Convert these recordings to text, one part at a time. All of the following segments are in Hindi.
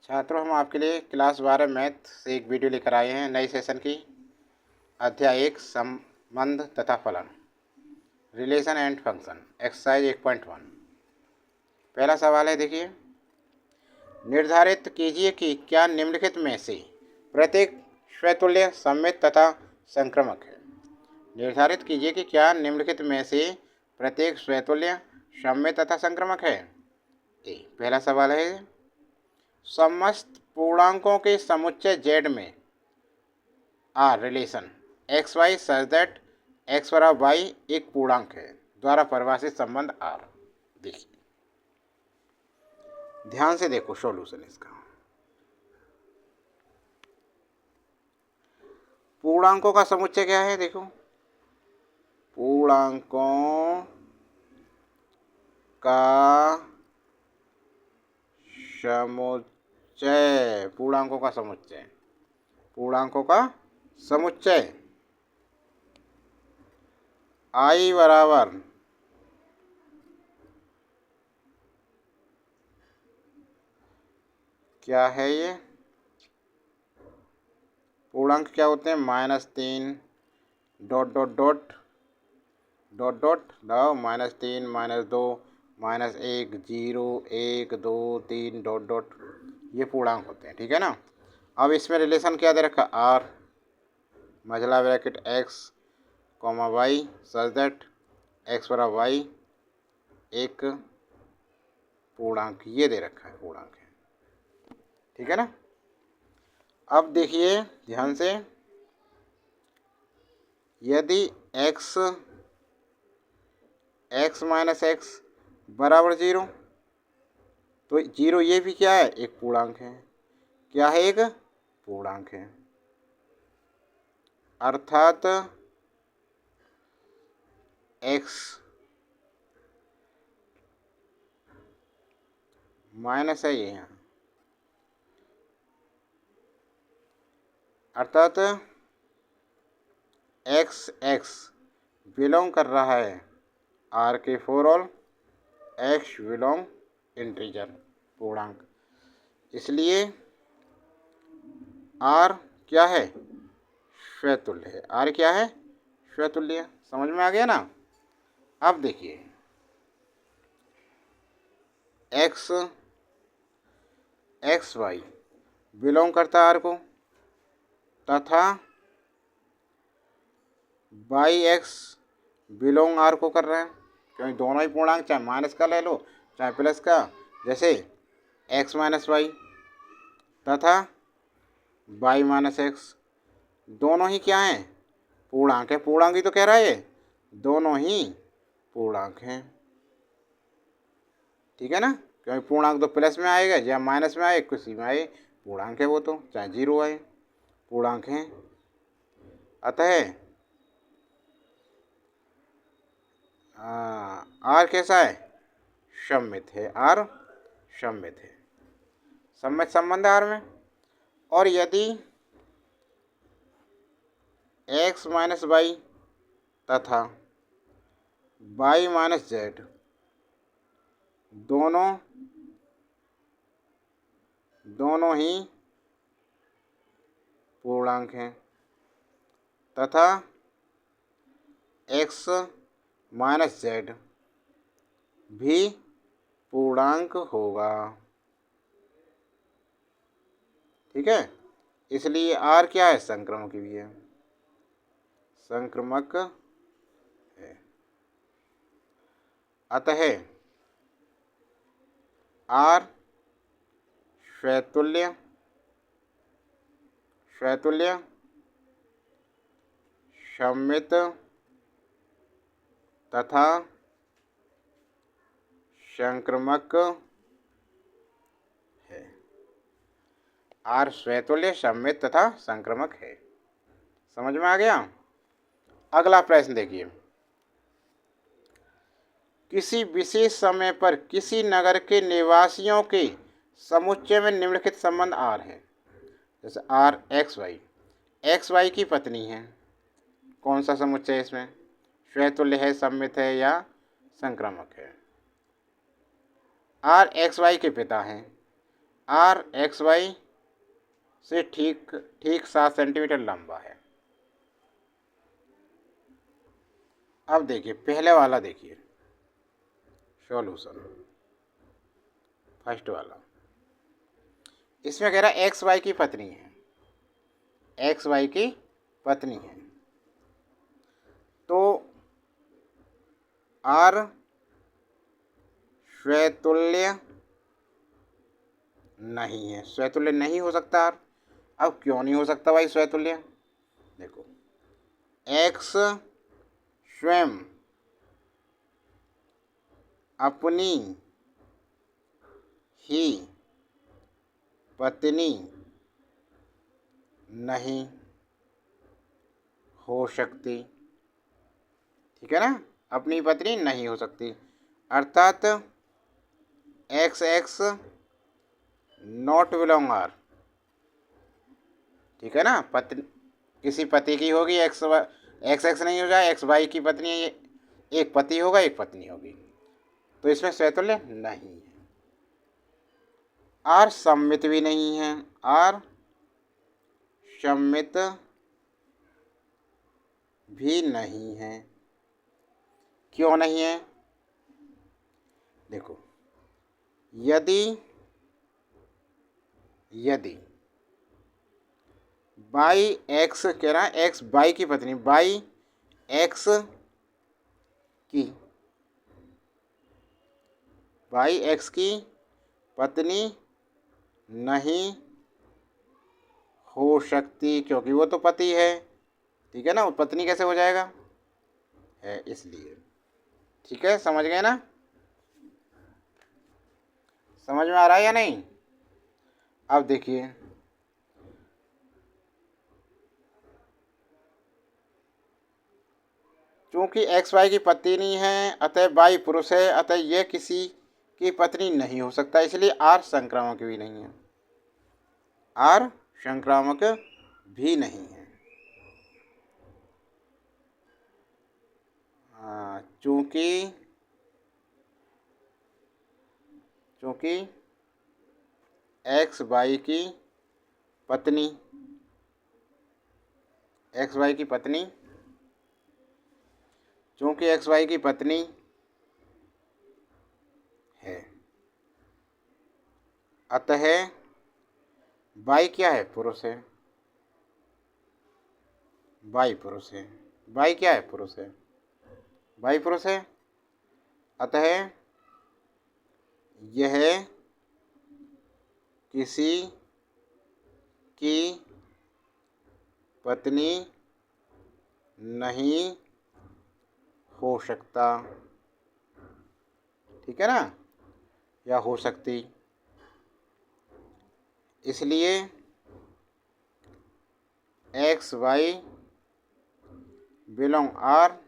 छात्रों, हम आपके लिए क्लास 12 मैथ से एक वीडियो लेकर आए हैं नई सेशन की। अध्याय 1 संबंध तथा फलन, रिलेशन एंड फंक्शन, एक्सरसाइज 1.1। पहला सवाल है, देखिए, निर्धारित कीजिए कि क्या निम्नलिखित में से प्रत्येक स्वतुल्य सममित तथा संक्रामक है। निर्धारित कीजिए कि क्या निम्नलिखित में से प्रत्येक स्वतुल्य सममित तथा संक्रामक है। पहला सवाल है, समस्त पूर्णांकों के समुच्चय Z में R relation X Y such that x बराबर वाई एक पूर्णांक है द्वारा परिभाषित संबंध आर। देखिए, ध्यान से देखो सॉल्यूशन इसका। पूर्णांकों का समुच्चय क्या है, देखो, पूर्णांकों का समुच्चय, पूर्णांकों का समुच्चय, पूर्णांकों का समुच्चय आई बराबर क्या है, ये पूर्णांक क्या होते हैं, -3 dot dot dot dot dot लाओ, -3 -2 -1 0 1 2 3 डॉट डॉट, ये पूर्णांक होते हैं, ठीक है ना। अब इसमें रिलेशन क्या दे रखा, आर मझला bracket x comma y such that x बराबर वाई एक पूर्णांक, ये दे रखा है, पूर्णांक है, ठीक है ना। अब देखिए ध्यान से, यदि x माइनस एक्स बराबर 0, तो 0 ये भी क्या है, एक पूर्णांक है। क्या है, एक पूर्णांक है, अर्थात x माइनस है ये यहाँ, अर्थात x बिलोंग कर रहा है R के for all x belong integer पूर्णांक, इसलिए R क्या है, स्वतुल्य है। R क्या है, स्वतुल्य। समझ में आ गया ना। अब देखिए, एक्स वाई बिलोंग करता है R को, तथा बाई एक्स बिलोंग आर को कर रहे हैं, क्योंकि दोनों ही पूर्णांक, चाहे माइनस का ले लो चाहे प्लस का, जैसे एक्स माइनस वाई तथा वाई माइनस एक्स, दोनों ही क्या हैं, पूर्णांक है। पूर्णांक ही तो कह रहा है, दोनों ही पूर्णांक हैं, ठीक है ना। क्योंकि पूर्णांक तो प्लस में आएगा या माइनस में आए, किसी में आए, पूर्णांक है वो, तो चाहे 0 आए, पूर्णांक हैं। अतः आर कैसा है, सममित है, आर सममित है, सममित संबंध है आर में। और यदि एक्स माइनस वाई तथा वाई माइनस जेड दोनों ही पूर्णांक हैं, तथा एक्स माइनस जेड भी पूर्णांक होगा, ठीक है। इसलिए आर क्या है, संक्रामक भी है, संक्रामक है। अतः आर स्वतुल्य सममित तथा संक्रामक है। आर स्वतुल्य सममित तथा संक्रामक है। समझ में आ गया। अगला प्रश्न देखिए, किसी विशेष समय पर किसी नगर के निवासियों के समुच्चय में निम्नलिखित संबंध आर है। जैसे आर एक्स वाई की पत्नी है, कौन सा समुच्चय है इसमें, स्वतुल्य है, सममित है या संक्रामक है। आर एक्स वाई के पिता हैं, आर एक्स वाई से ठीक ठीक 7 सेंटीमीटर लंबा है। अब देखिए पहले वाला, देखिए सॉल्यूशन फर्स्ट वाला, इसमें कह रहा है एक्स वाई की पत्नी है, एक्स वाई की पत्नी है, तो आर स्वतुल्य नहीं है, स्वतुल्य नहीं हो सकता आर। अब क्यों नहीं हो सकता भाई स्वतुल्य? देखो एक्स स्वयं अपनी ही पत्नी नहीं हो सकती, ठीक है ना, अपनी पत्नी नहीं हो सकती, अर्थात X X not belong R, ठीक है ना। पत्नी किसी पति की होगी, एक्स एक्स एक्स नहीं हो जाए, एक्स वाई की पत्नी है, ये एक पति होगा एक पत्नी होगी, तो इसमें स्वतुल्य नहीं है। आर सम्मित भी नहीं है, आर सम्मित भी नहीं है। क्यों नहीं है? देखो यदि यदि बाई एक्स कह रहा है, एक्स बाई की पत्नी, बाई एक्स की, बाई एक्स की पत्नी नहीं हो सकती, क्योंकि वो तो पति है, ठीक है ना, वो पत्नी कैसे हो जाएगा, है इसलिए। ठीक है, समझ गए ना? समझ में आ रहा है या नहीं? अब देखिए चूंकि एक्स वाई की पत्नी नहीं है, अतः वाई पुरुष है, अतः यह किसी की पत्नी नहीं हो सकता, इसलिए आर संक्रामक भी नहीं है, आर संक्रामक भी नहीं है। चूंकि चूंकि एक्स वाई की पत्नी, एक्स वाई की पत्नी, चूंकि एक्स वाई की पत्नी है, अतः वाई क्या है, पुरुष है, वाई पुरुष है, वाई क्या है, पुरुष है, वाई पुरुष है, अतः यह किसी की पत्नी नहीं हो सकता, ठीक है ना, या हो सकती, इसलिए एक्स वाई बिलोंग आर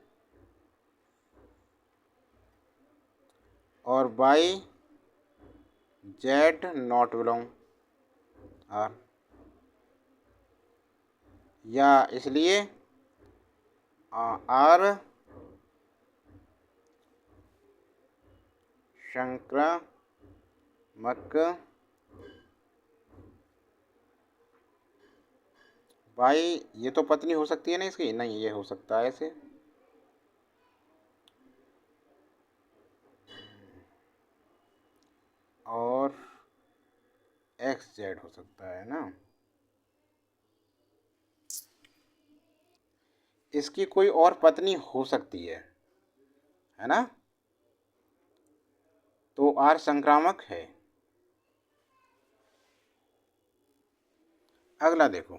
और Y Z not belong R, या इसलिए आर संक्रामक भाई, ये तो पत्नी हो सकती है ना इसकी, नहीं ये हो सकता है ऐसे, और एक्स जेड हो सकता है ना, इसकी कोई और पत्नी हो सकती है ना, तो आर संक्रामक है। अगला देखो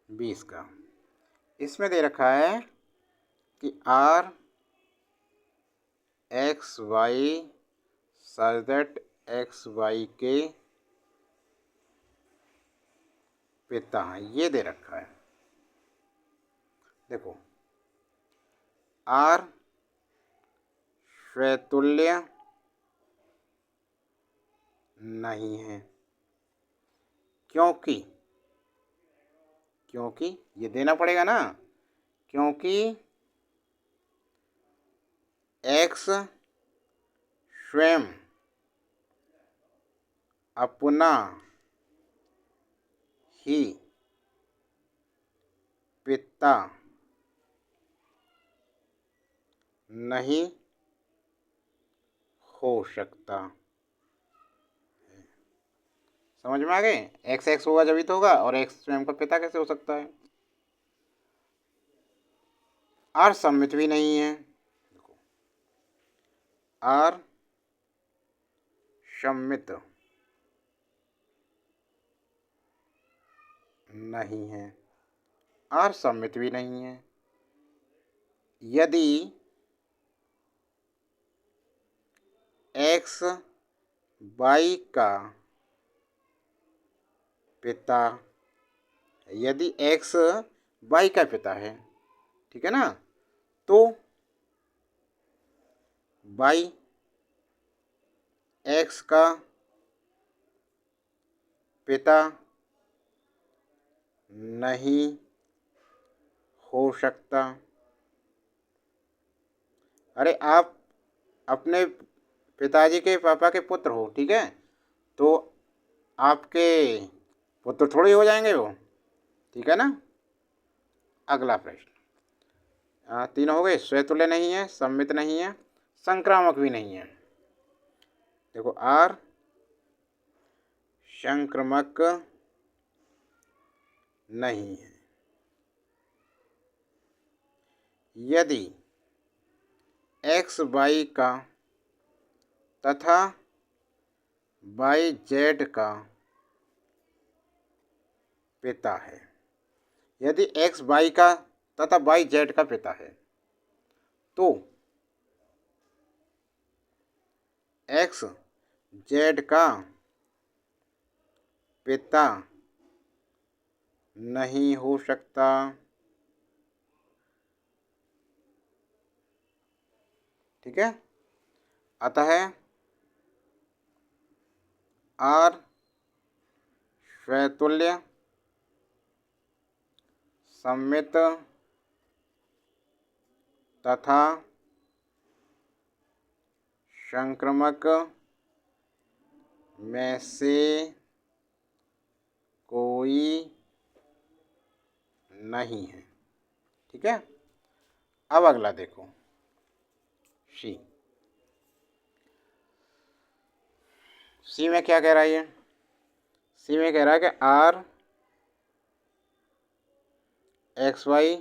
20 का, इसमें दे रखा है कि R X Y such that X Y के पिता हैं, ये दे रखा है। देखो आर स्वतुल्य नहीं है, क्योंकि क्योंकि ये देना पड़ेगा ना, क्योंकि एक्स स्वयं अपना ही पिता नहीं हो सकता। समझ में आ गए? एक्स एक्स होगा जभी तो होगा, और एक्स स्वयं का पिता कैसे हो सकता है? आर सम्मित भी नहीं है। आर सम्मित नहीं है। आर सम्मित भी नहीं है। यदि एक्स वाई का पिता, यदि एक्स वाई का पिता है, ठीक है ना, तो वाई एक्स का पिता नहीं हो सकता। अरे आप अपने पिताजी के पापा के पुत्र हो, ठीक है, तो आपके पुत्र थोड़े हो जाएंगे वो, ठीक है ना। अगला प्रश्न, तीन हो गए। स्वतुल्य नहीं है, सम्मित नहीं है, संक्रामक भी नहीं है। देखो आर संक्रामक नहीं है। यदि एक्स वाई का तथा वाई जेड का पिता है, यदि एक्स वाई का तथा वाई जेड का पिता है, तो एक्स जेड का पिता नहीं हो सकता। ठीक है, अतः आर स्वतुल्य, सम्मित तथा संक्रामक में से कोई नहीं है। ठीक है, अब अगला देखो सी। सी में क्या कह रहा है ये? सी में कह रहा है कि R X Y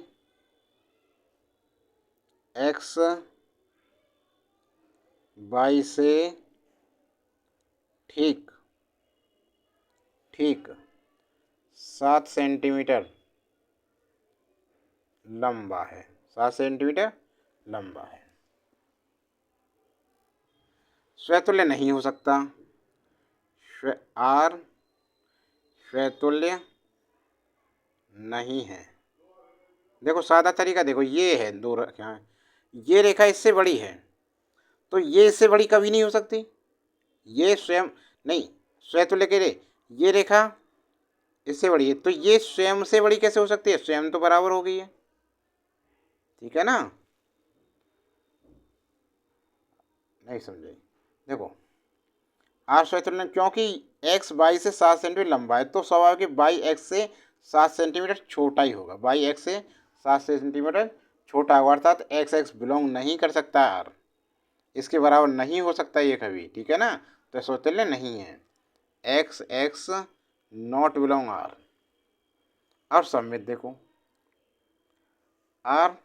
X Y से ठीक ठीक 7 सेंटीमीटर लंबा है। 7 सेंटीमीटर लंबा है। स्वतुल्य नहीं हो सकता। आर स्वतुल्य नहीं है। देखो सादा तरीका देखो, ये है दो रेखा, ये रेखा इससे बड़ी है, तो ये इससे बड़ी कभी नहीं हो सकती। ये स्वयं नहीं, स्वतुल्य के लिए ये रेखा इससे बड़ी है, तो ये स्वयं से बड़ी कैसे हो सकती है? स्वयं तो बराबर हो गई है, ठीक है ना। नहीं समझे? देखो आर स्वतुल्य क्योंकि एक्स वाई से 7 सेंटीमीटर लंबा है, तो स्वाभाविक वाई एक्स से 7 सेंटीमीटर छोटा ही होगा। वाई एक्स से 7 सेंटीमीटर छोटा होगा, अर्थात एक्स एक्स बिलोंग नहीं कर सकता आर, इसके बराबर नहीं हो सकता ये कभी, ठीक है ना। तो स्वतुल्य नहीं है। X X not belong R. अब सम्मित देखो, आर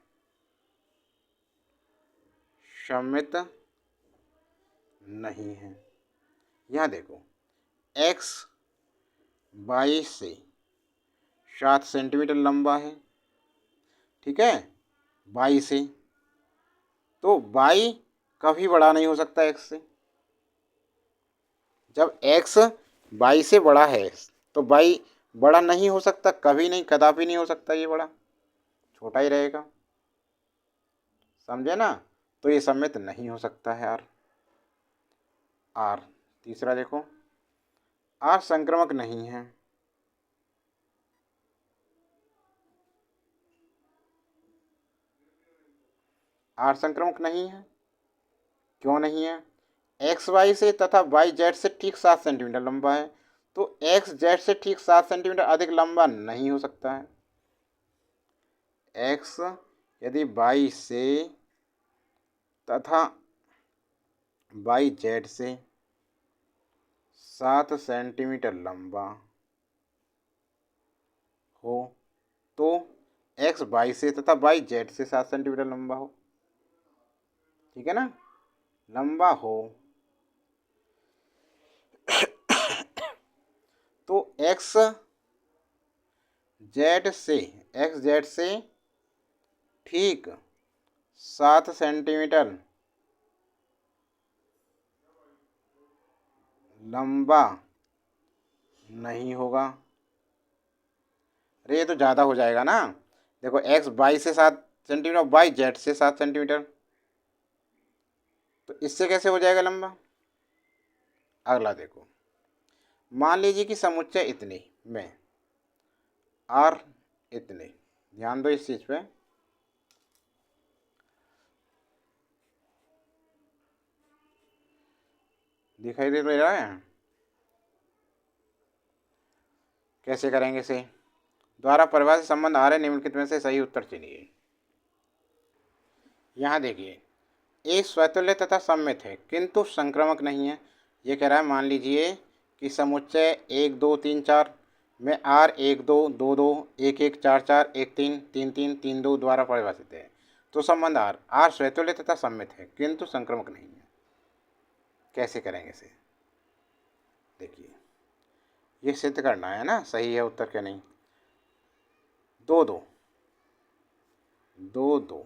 सम्मित नहीं है। यहाँ देखो एक्स वाई से 7 सेंटीमीटर लंबा है, ठीक है, वाई से, तो वाई कभी बड़ा नहीं हो सकता एक्स से। जब एक्स वाई से बड़ा है तो वाई बड़ा नहीं हो सकता, कभी नहीं, कदापि नहीं हो सकता, ये बड़ा, छोटा ही रहेगा। समझे ना? तो ये सम्मित नहीं हो सकता है आर। आर तीसरा देखो, आर संक्रामक नहीं है। आर संक्रामक नहीं है। क्यों नहीं है? एक्स वाई से तथा वाई जेड से ठीक 7 सेंटीमीटर लंबा है, तो एक्स जेड से ठीक 7 सेंटीमीटर अधिक लंबा नहीं हो सकता है। एक्स यदि वाई से तथा वाई जेड से 7 सेंटीमीटर लंबा हो, तो एक्स वाई से तथा वाई जेड से 7 सेंटीमीटर लंबा हो। ठीक है ना, लंबा हो तो एक्स जेड से ठीक 7 सेंटीमीटर लंबा नहीं होगा। अरे ये तो ज़्यादा हो जाएगा ना। देखो एक्स वाई से 7 सेंटीमीटर, वाई जेड से 7 सेंटीमीटर, तो इससे कैसे हो जाएगा लंबा। अगला देखो, मान लीजिए कि समुच्चय इतने में आर इतने, ध्यान दो इस चीज पे। दिखाई दे रहा है, कैसे करेंगे इसे। द्वारा परिभाषित संबंध आ रहे निम्नलिखित में से सही उत्तर चुनिए। यहाँ देखिए, एक स्वतुल्य तथा सममित है किंतु संक्रामक नहीं है। ये कह रहा है, मान लीजिए कि समुच्चय 1 2 3 4 में आर 1 2 2 2 1 1 4 4 1 3 3 3 3 2 द्वारा परिभाषित है, तो संबंध आर स्वतुल्य तथा सममित है किंतु संक्रामक नहीं है। कैसे करेंगे इसे, देखिए ये सिद्ध करना है ना, सही है उत्तर क्या नहीं। 2 2 2 2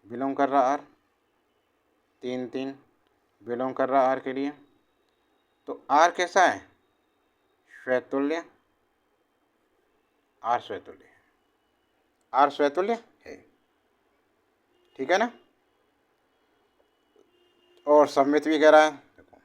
बिलोंग कर रहा आर, 3 3 बिलोंग कर रहा आर के लिए, तो आर कैसा है, स्वतुल्य। आर स्वतुल्य, आर स्वतुल्य है, ठीक है ना। और सममित भी कह रहा है, देखो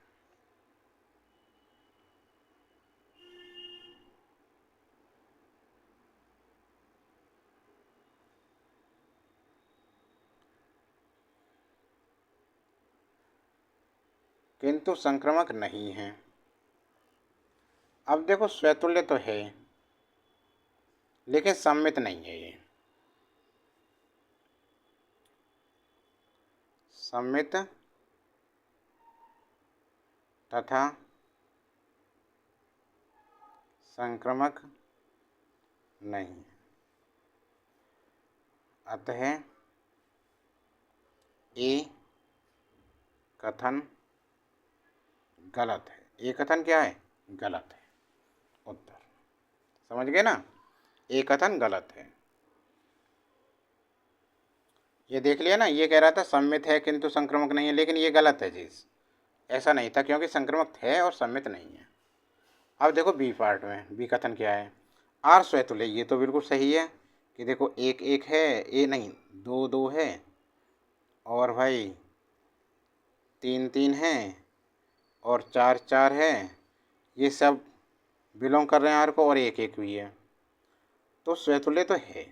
किंतु संक्रामक नहीं है। अब देखो स्वतुल्य तो है लेकिन सममित नहीं है। ये सममित तथा संक्रामक नहीं, अतः ये कथन गलत है। ये कथन क्या है, गलत है। उत्तर समझ गए ना, ये कथन गलत है। ये देख लिया ना, ये कह रहा था सम्मित है किंतु संक्रामक नहीं है, लेकिन ये गलत है चीज़। ऐसा नहीं था, क्योंकि संक्रामक है और सम्मित नहीं है। अब देखो बी पार्ट में, बी कथन क्या है, आर स्वतुल्य। ये तो बिल्कुल सही है कि देखो 1 1 है, ये नहीं 2 2 है, और भाई 3 3 है, और 4 4 है, ये सब बिलोंग कर रहे हैं आर को, और 1 1 भी है, तो स्वतुल्य तो है।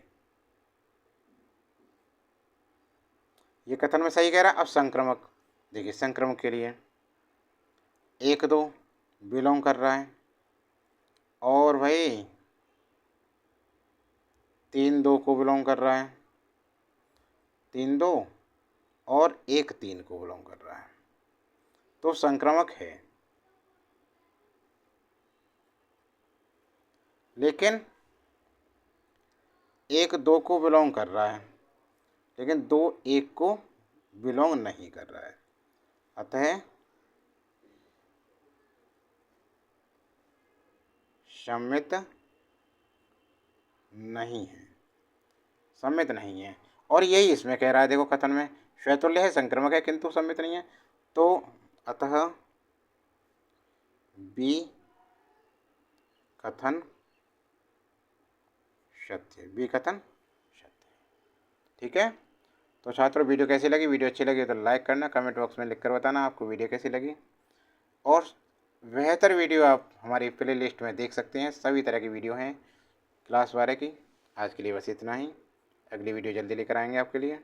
ये कथन में सही कह रहा है। अब संक्रामक देखिए, संक्रामक के लिए 1 2 बिलोंग कर रहा है, और भाई 3 2 को बिलोंग कर रहा है, 3 2 और 1 3 को बिलोंग कर रहा है, तो संक्रामक है। लेकिन 1 2 को बिलोंग कर रहा है, लेकिन 2 1 को बिलोंग नहीं कर रहा है, अतः सम्मित नहीं है, सम्मित नहीं है। और यही इसमें कह रहा है, देखो कथन में स्वतुल्य है, संक्रामक है किंतु सम्मित नहीं है, तो अतः बी कथन सत्य, बी कथन सत्य। ठीक है, तो छात्रों वीडियो कैसी लगी, वीडियो अच्छी लगी तो लाइक करना, कमेंट बॉक्स में लिखकर बताना आपको वीडियो कैसी लगी। और बेहतर वीडियो आप हमारी प्ले लिस्ट में देख सकते हैं, सभी तरह की वीडियो हैं क्लास 12 की। आज के लिए बस इतना ही, अगली वीडियो जल्दी लेकर आएंगे आपके लिए।